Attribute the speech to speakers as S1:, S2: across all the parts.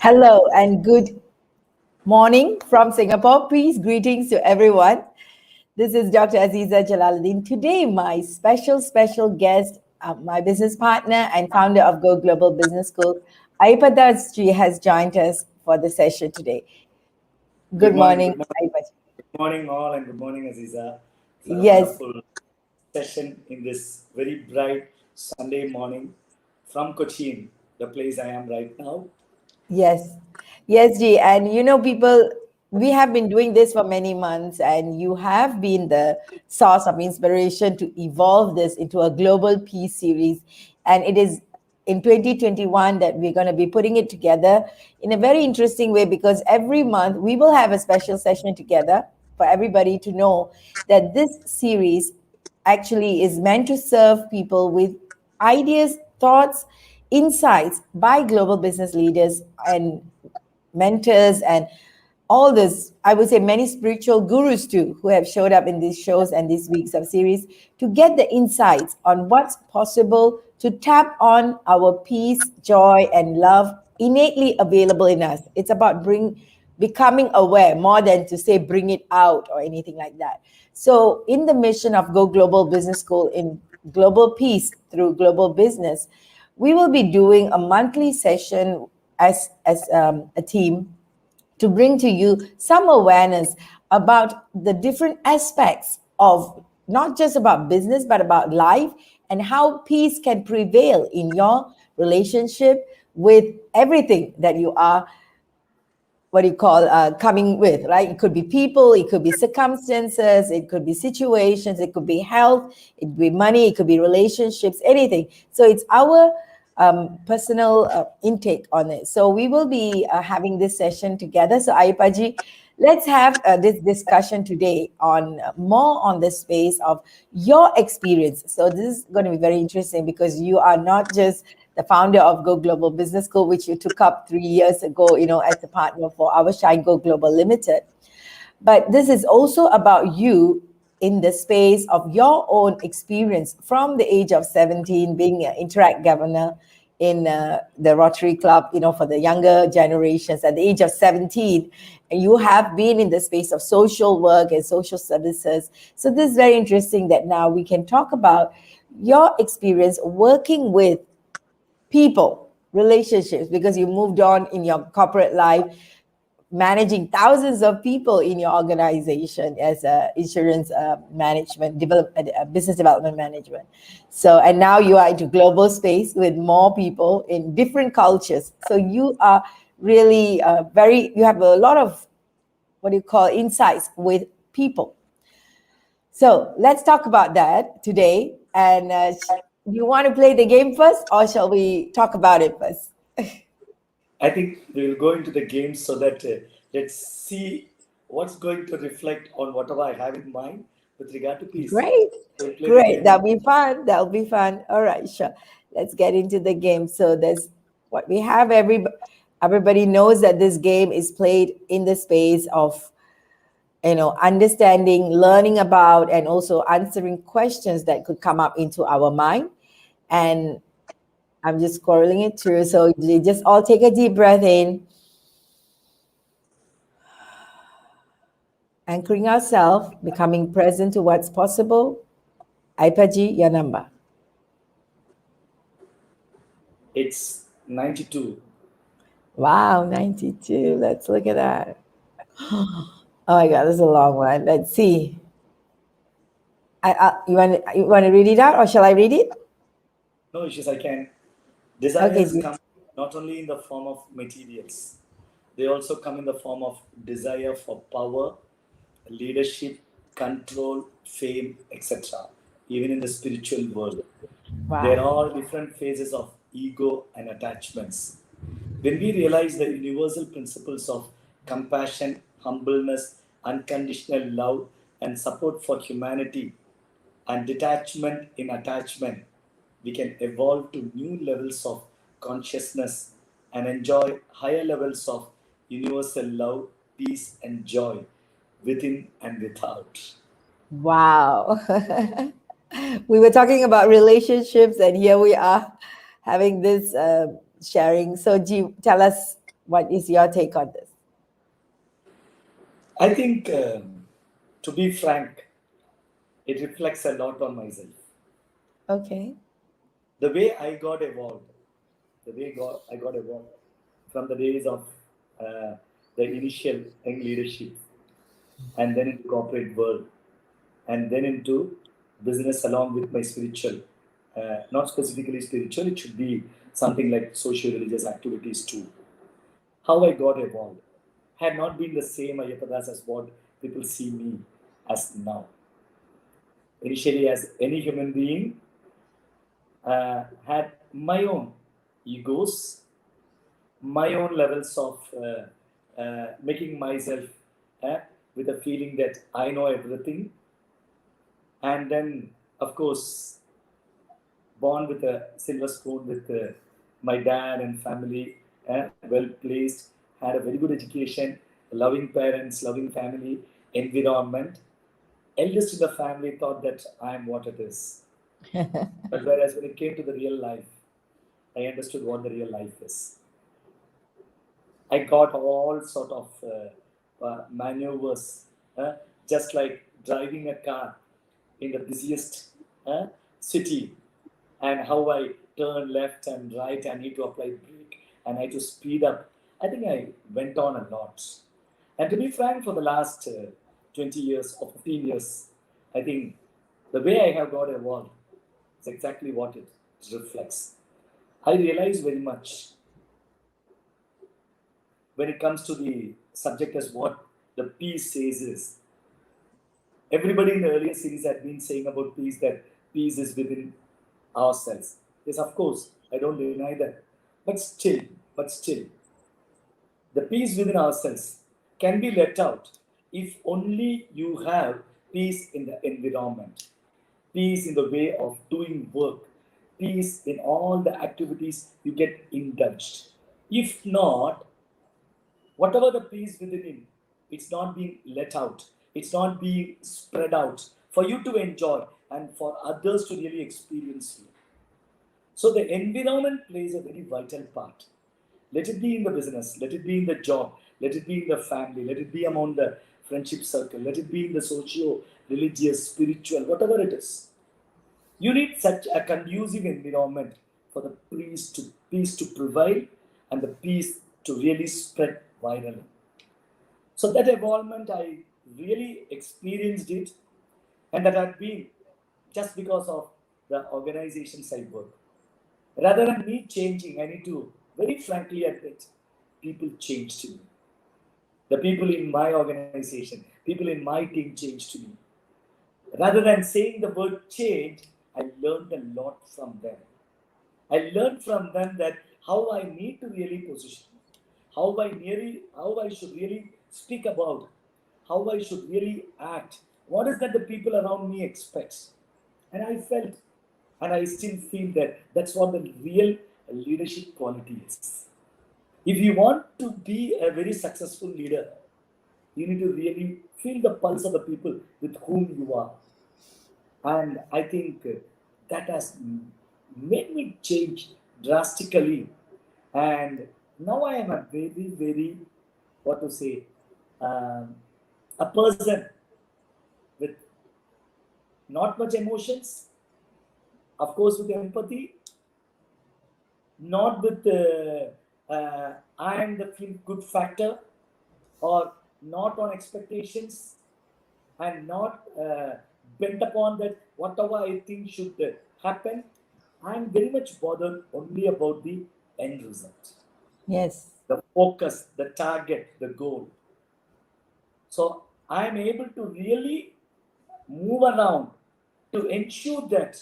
S1: Hello and good morning from Singapore. Peace, greetings to everyone. This is Dr. Azeeza Jalaludeen. Today, my special guest, my business partner and founder of Go Global Business School, Ayyappa Dass has joined us for the session today. Good morning, Ayyappa.
S2: Good morning, all, and good morning, Azeeza. It's a
S1: Yes,
S2: wonderful session in this very bright Sunday morning from Cochin, the place I am right now.
S1: yes, yes, G. And people, we have been doing this for many months, and you have been the source of inspiration to evolve this into a global peace series. And it is in 2021 that we're going to be putting it together in a very interesting way because every month we will have a special session together for everybody to know that this series actually is meant to serve people with ideas, thoughts, insights by global business leaders and mentors and all this, I would say many spiritual gurus too, who have showed up in these shows and these weeks of series to get the insights on what's possible to tap on our peace, joy, and love innately available in us. It's about becoming aware more than to say bring it out or anything like that. So in the mission of Go Global Business School in global peace through global business, we will be doing a monthly session as a team to bring to you some awareness about the different aspects of not just about business but about life and how peace can prevail in your relationship with everything that you are coming with, right? It could be people, it could be circumstances, it could be situations, it could be health, it could be money, it could be relationships, anything. So it's our personal intake on it. So we will be having this session together. So Ayyappaji, let's have this discussion today on more on the space of your experience. So this is going to be very interesting because you are not just the founder of Go Global Business School, which you took up 3 years ago, as a partner for our Shine Go Global Limited. But this is also about you in the space of your own experience from the age of 17, being an Interact governor in the Rotary Club, for the younger generations at the age of 17. And you have been in the space of social work and social services. So this is very interesting that now we can talk about your experience working with people, relationships, because you moved on in your corporate life, managing thousands of people in your organization as a insurance business development management. So, and now you are into global space with more people in different cultures. So you are really you have a lot of insights with people. So let's talk about that today. And you want to play the game first, or shall we talk about it first?
S2: I think we will go into the game so that let's see what's going to reflect on whatever I have in mind with regard to peace.
S1: Great.
S2: So we'll
S1: Great. That'll be fun. That'll be fun. All right, sure. Let's get into the game. So there's what we have. Everybody knows that this game is played in the space of understanding, learning about, and also answering questions that could come up into our mind. And I'm just scrolling it through. So you just all take a deep breath in, anchoring ourselves, becoming present to what's possible. Ayyappaji, your number.
S2: It's 92.
S1: Wow, 92. Let's look at that. Oh my God, this is a long one. Let's see. You want to read it out, or shall I read it?
S2: No issues, I can. Desires
S1: Okay.
S2: come not only in the form of materials, they also come in the form of desire for power, leadership, control, fame, etc. Even in the spiritual world,
S1: Wow.
S2: there are all different phases of ego and attachments. When we realize the universal principles of compassion, humbleness, unconditional love, and support for humanity, and detachment in attachment, we can evolve to new levels of consciousness and enjoy higher levels of universal love, peace, and joy within and without.
S1: Wow. We were talking about relationships, and here we are having this sharing. So, G, tell us What is your take on this?
S2: I think, to be frank, it reflects a lot on myself.
S1: Okay.
S2: The way I got evolved, I got evolved from the days of the initial young leadership, and then into corporate world, and then into business along with my spiritual, not specifically spiritual, it should be something like social religious activities too. How I got evolved had not been the same Ayyappa Das as what people see me as now. Initially, as any human being, had my own egos, my own levels of making myself with a feeling that I know everything. And then, of course, born with a silver spoon with my dad and family, well placed, had a very good education, loving parents, loving family, environment. Eldest in the family thought that I am what it is. But whereas when it came to the real life, I understood what the real life is. I got all sort of maneuvers, uh, just like driving a car in the busiest city, and how I turn left and right. I need to apply brake, and I need to speed up. I think I went on a lot. And to be frank, for the last 20 years or 15 years, I think the way I have got evolved is exactly what it reflects. I realize very much when it comes to the subject as what the peace says is. Everybody in the earlier series had been saying about peace that peace is within ourselves. Yes, of course, I don't deny that. But still, the peace within ourselves can be let out if only you have peace in the environment, peace in the way of doing work, peace in all the activities you get indulged. If not, whatever the peace within him, it's not being let out, it's not being spread out for you to enjoy and for others to really experience you. So the environment plays a very vital part. Let it be in the business, let it be in the job, let it be in the family, let it be among the friendship circle, let it be in the socio religious, spiritual, whatever it is. You need such a conducive environment for the peace to prevail and the peace to really spread virally. So that evolvement, I really experienced it, and that had been just because of the organizations I work. Rather than me changing, I need to very frankly admit, people changed to me. The people in my organization, people in my team changed to me. Rather than saying the word change, I learned a lot from them. I learned from them that how I need to really position, how I should really speak about, how I should really act. What is that the people around me expect? And I felt, and I still feel that that's what the real leadership quality is. If you want to be a very successful leader, you need to really feel the pulse of the people with whom you are. And I think that has made me change drastically. And now I am a very, very, what to say, um, a person with not much emotions, of course, with empathy, not with I am the feel good factor, or not on expectations, and not bent upon that whatever I think should happen. I'm very much bothered only about the end result,
S1: Yes.
S2: the focus, the target, the goal. So I'm able to really move around to ensure that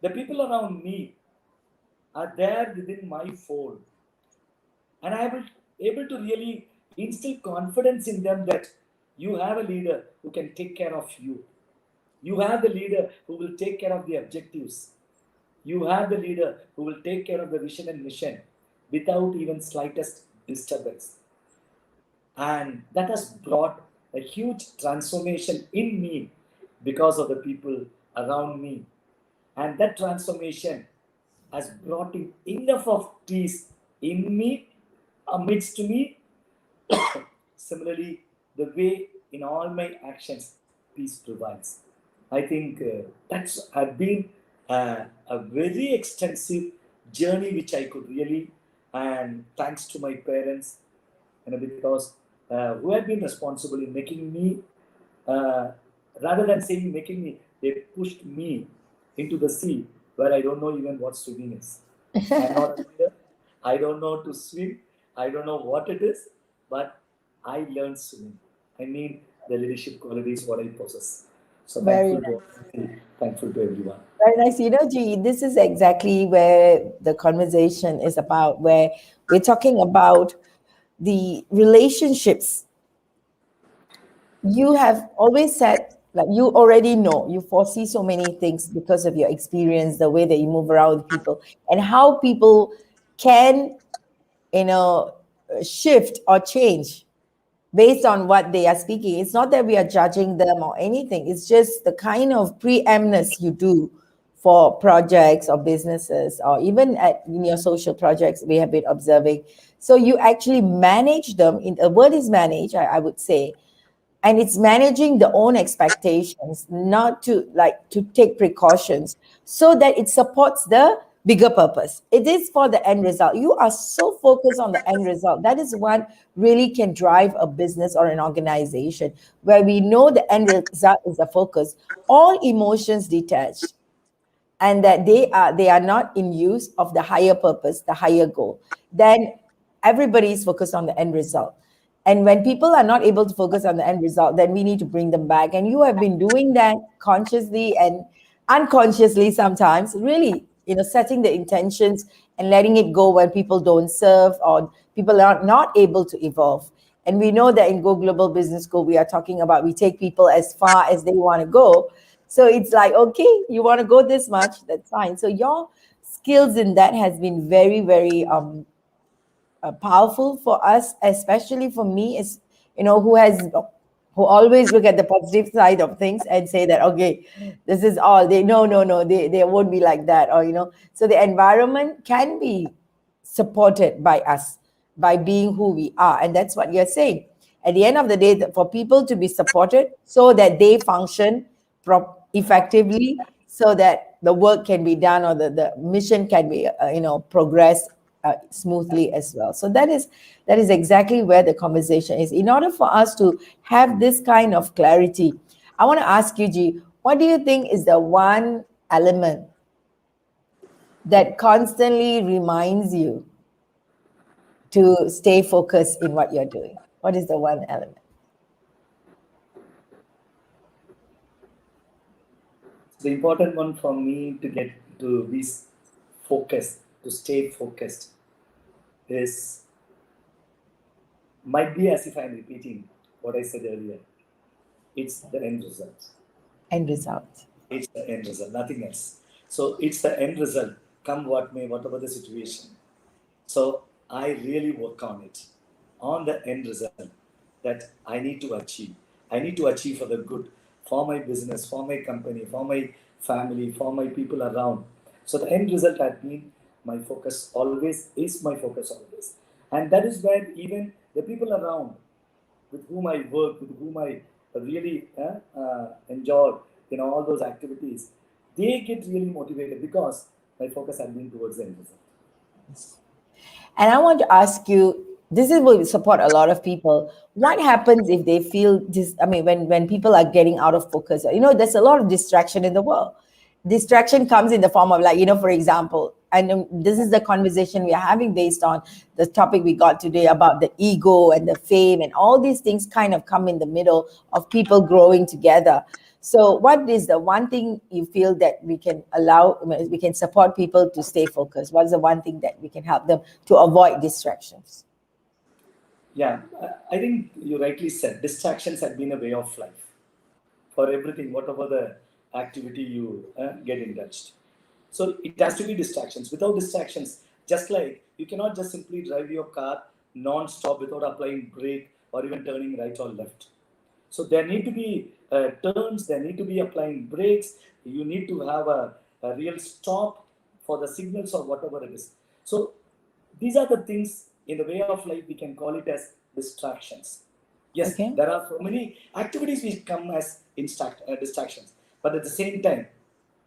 S2: the people around me are there within my fold. And able to really instill confidence in them that you have a leader who can take care of you. You have the leader who will take care of the objectives. You have the leader who will take care of the vision and mission without even slightest disturbance. And that has brought a huge transformation in me because of the people around me. And that transformation has brought in enough of peace in me amidst to me. Similarly, the way in all my actions peace prevails. I think that's had been a very extensive journey which I could really, and thanks to my parents, because who have been responsible in making me, uh, rather than saying making me, they pushed me into the sea where I don't know even what swimming is. I'm not a leader. I don't know to swim. I don't know what it is, but I learned swimming. I mean, the leadership qualities what I possess. So
S1: Very
S2: thankful to everyone.
S1: Very nice. You know, G, this is exactly where the conversation is about, where we're talking about the relationships. You have always said, like, you already know, you foresee so many things because of your experience, the way that you move around with people, and how people can, you know, shift or change based on what they are speaking. It's not that we are judging them or anything. It's just the kind of preeminence you do for projects or businesses, or even in your social projects we have been observing. So you actually manage them. In the word is manage, I would say, and it's managing the own expectations, not to like to take precautions, so that it supports the bigger purpose. It is for the end result. You are so focused on the end result. That is what really can drive a business or an organization, where we know the end result is the focus, all emotions detached, and that they are not in use of the higher purpose, the higher goal. Then everybody is focused on the end result. And when people are not able to focus on the end result, then we need to bring them back. And you have been doing that consciously and unconsciously sometimes, really, setting the intentions and letting it go when people don't serve or people are not able to evolve. And we know that in Go Global Business School, we are talking about we take people as far as they want to go. So it's like, okay, you want to go this much, that's fine. So your skills in that has been very, very powerful for us, especially for me, is who always look at the positive side of things and say that, okay, this is all they no, they won't be like that, or so the environment can be supported by us by being who we are. And that's what you're saying. At the end of the day, for people to be supported so that they function effectively, so that the work can be done, or the mission can be progress smoothly as well. So that is exactly where the conversation is. In order for us to have this kind of clarity, I want to ask you, G, what do you think is the one element that constantly reminds you to stay focused in what you're doing? What is the one element?
S2: The important one for me to get to be focused, to stay focused, is might be as if I'm repeating what I said earlier. It's the end result.
S1: End result.
S2: It's the end result, nothing else. So it's the end result, come what may, whatever the situation. So I really work on it, on the end result that I need to achieve. I need to achieve for the good, for my business, for my company, for my family, for my people around. So the end result has been my focus always, is my focus always. And that is where even the people around with whom I work, with whom I really enjoy, all those activities, they get really motivated because my focus has been towards the end result.
S1: And I want to ask you, this is will support a lot of people. What happens if they feel this? I mean, when people are getting out of focus, there's a lot of distraction in the world. Distraction comes in the form of, like, for example, and this is the conversation we are having based on the topic we got today about the ego and the fame, and all these things kind of come in the middle of people growing together. So what is the one thing you feel that we can we can support people to stay focused? What is the one thing that we can help them to avoid distractions?
S2: Yeah, I think you rightly said distractions have been a way of life for everything, whatever the activity you get indulged. So it has to be distractions. Without distractions, just like you cannot just simply drive your car non-stop without applying brake or even turning right or left. So there need to be turns, there need to be applying brakes. You need to have a real stop for the signals or whatever it is. So these are the things in the way of life, we can call it as distractions. Yes,
S1: Okay.
S2: there are so many activities which come as distractions, but at the same time,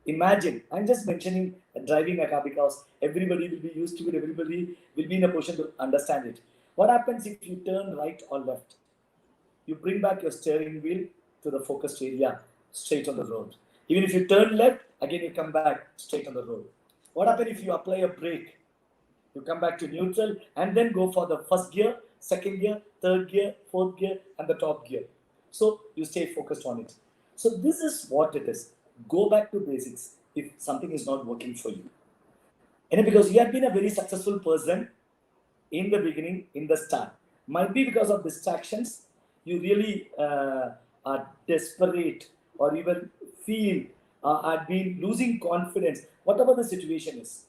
S2: imagine, I'm just mentioning driving a car because everybody will be used to it, everybody will be in a position to understand it. What happens if you turn right or left? You bring back your steering wheel to the focused area, straight on the road. Even if you turn left, again you come back straight on the road. What happens if you apply a brake? You come back to neutral and then go for the first gear, second gear, third gear, fourth gear, and the top gear. So you stay focused on it. So this is what it is. Go back to basics if something is not working for you. And because you have been a very successful person in the beginning, in the start, might be because of distractions, you really are desperate or even feel are been losing confidence, whatever the situation is.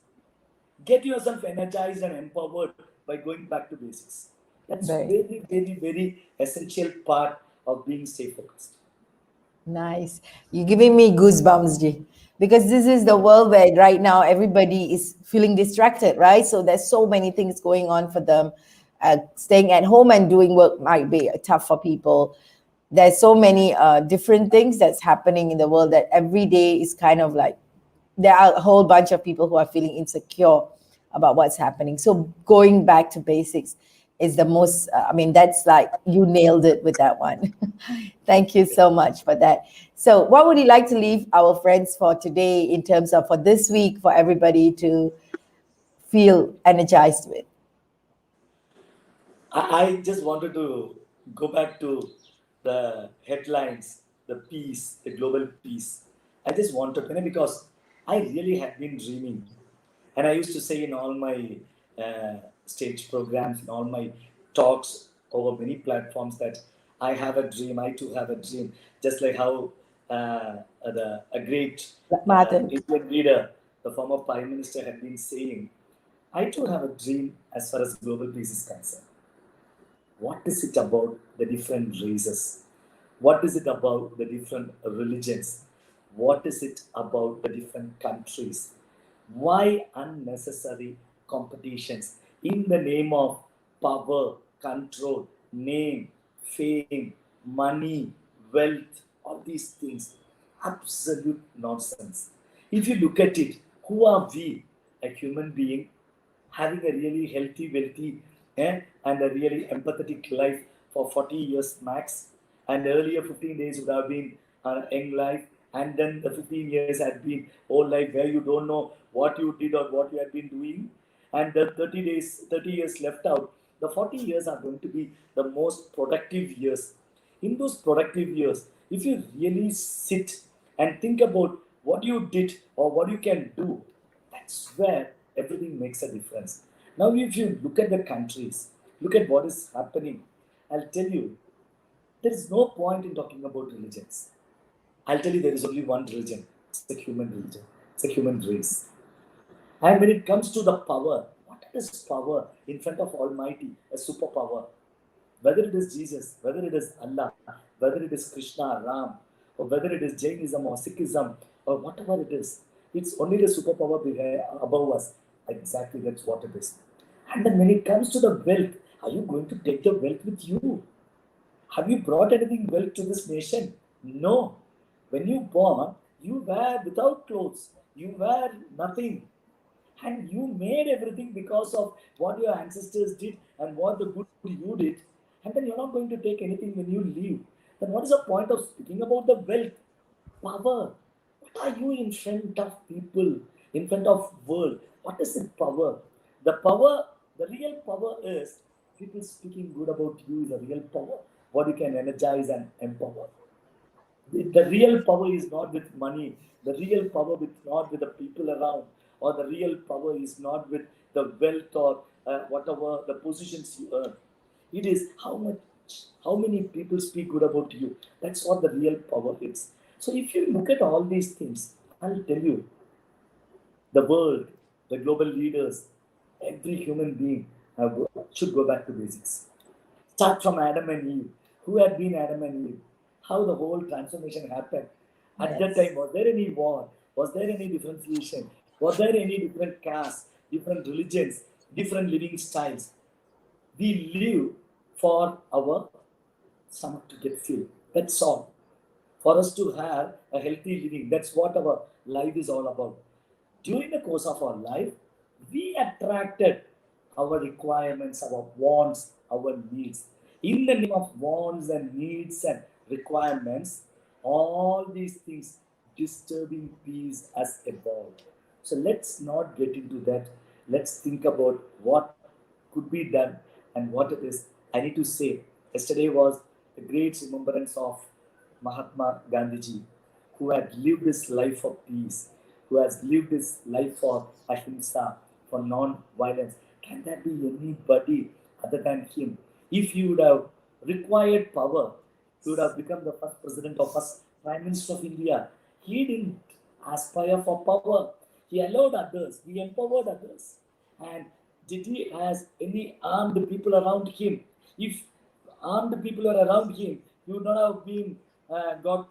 S2: Get yourself energized and empowered by going back to basics. That's
S1: Right.
S2: very, very, very essential part of being stay focused.
S1: Nice. You're giving me goosebumps, G. Because this is the world where right now everybody is feeling distracted, right? So there's so many things going on for them. Staying at home and doing work might be tough for people. There's so many different things that's happening in the world that every day is kind of like there are a whole bunch of people who are feeling insecure about what's happening. So going back to basics is the most, I mean, that's like you nailed it with that one. Thank you so much for that. So, what would you like to leave our friends for today in terms of for this week for everybody to feel energized with?
S2: I just wanted to go back to the headlines, the peace, the global peace. I just wanted, because I really had been dreaming. And I used to say in all my stage programs, in all my talks over many platforms that I have a dream, I too have a dream. Just like how a great
S1: Martin.
S2: Indian leader, the former Prime Minister, had been saying, I too have a dream as far as global peace is concerned. What is it about the different races? What is it about the different religions? What is it about the different countries? Why unnecessary competitions in the name of power, control, name, fame, money, wealth, all these things? Absolute nonsense. If you look at it, who are we, a human being, having a really healthy, wealthy, and a really empathetic life for 40 years max. And earlier 15 days would have been young life, and then the 15 years had been old life where you don't know what you did or what you had been doing. And the 30 days, 30 years left out, the 40 years are going to be the most productive years. In those productive years, if you really sit and think about what you did or what you can do, that's where everything makes a difference. Now, if you look at the countries, look at what is happening, I'll tell you, there is no point in talking about religions. I'll tell you, there is only one religion. It's the human religion. It's a human race. And when it comes to the power, what is power in front of Almighty? A superpower. Whether it is Jesus, whether it is Allah, whether it is Krishna, Ram, or whether it is Jainism or Sikhism, or whatever it is, it's only the superpower above us. Exactly, that's what it is. And then when it comes to the wealth, are you going to take the wealth with you? Have you brought anything wealth to this nation? No. When you born, you were without clothes. You were nothing. And you made everything because of what your ancestors did and what the good you did. And then you're not going to take anything when you leave. Then what is the point of speaking about the wealth? Power. What are you in front of people, in front of world? What is the power? The power, the real power is people speaking good about you is a real power. What you can energize and empower. The real power is not with money. The real power is not with the people around, or the real power is not with the wealth or whatever the positions you earn. It is how many people speak good about you. That's what the real power is. So if you look at all these things, I'll tell you, the world, the global leaders, every human being should go back to basics. Start from Adam and Eve. Who had been Adam and Eve? How the whole transformation happened. At that
S1: Yes.
S2: time, was there any war? Was there any differentiation? Was there any different castes, different religions, different living styles? We live for our stomach to get filled. That's all. For us to have a healthy living, that's what our life is all about. During the course of our life, we attracted our requirements, our wants, our needs. In the name of wants and needs and requirements, all these things disturbing peace has evolved. So let's not get into that. Let's think about what could be done and what it is. I need to say, yesterday was a great remembrance of Mahatma Gandhiji, who had lived his life for peace, who has lived his life for ahimsa, for non-violence. Can there be anybody other than him? If he would have required power, he would have become the first president or first prime minister of India. He didn't aspire for power. He allowed others. He empowered others. And did he has any armed people around him? If armed people are around him, he would not have been got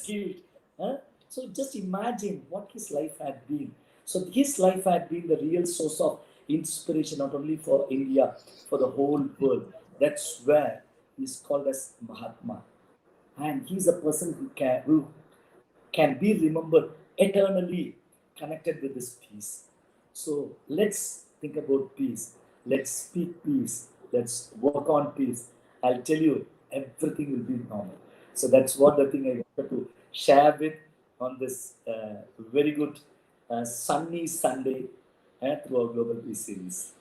S2: killed. Huh? So just imagine what his life had been. So his life had been the real source of inspiration, not only for India, for the whole world. That's where he's called as Mahatma. And he's a person who can be remembered eternally, connected with this peace. So let's think about peace. Let's speak peace. Let's work on peace. I'll tell you, everything will be normal. So that's what the thing I wanted to share with on this very good sunny Sunday through our Global Peace series.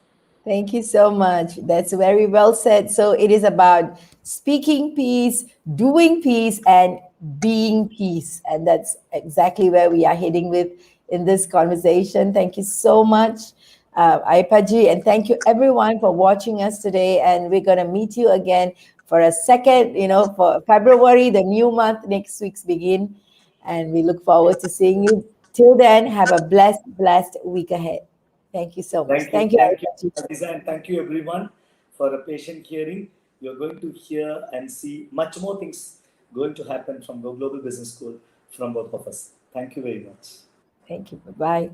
S1: Thank you so much. That's very well said. So it is about speaking peace, doing peace, and being peace. And that's exactly where we are heading with in this conversation. Thank you so much, Ayyappa ji, and thank you everyone for watching us today. And we're going to meet you again for a second, for February, the new month, next week's begin. And we look forward to seeing you. Till then, have a blessed week ahead. Thank you so much. Thank you,
S2: Thank you,
S1: Ayyappa ji.
S2: Aziza, and thank you everyone for a patient hearing. You're going to hear and see much more things going to happen from Go Global Business School from both of us. Thank you very much.
S1: Thank you. Bye-bye.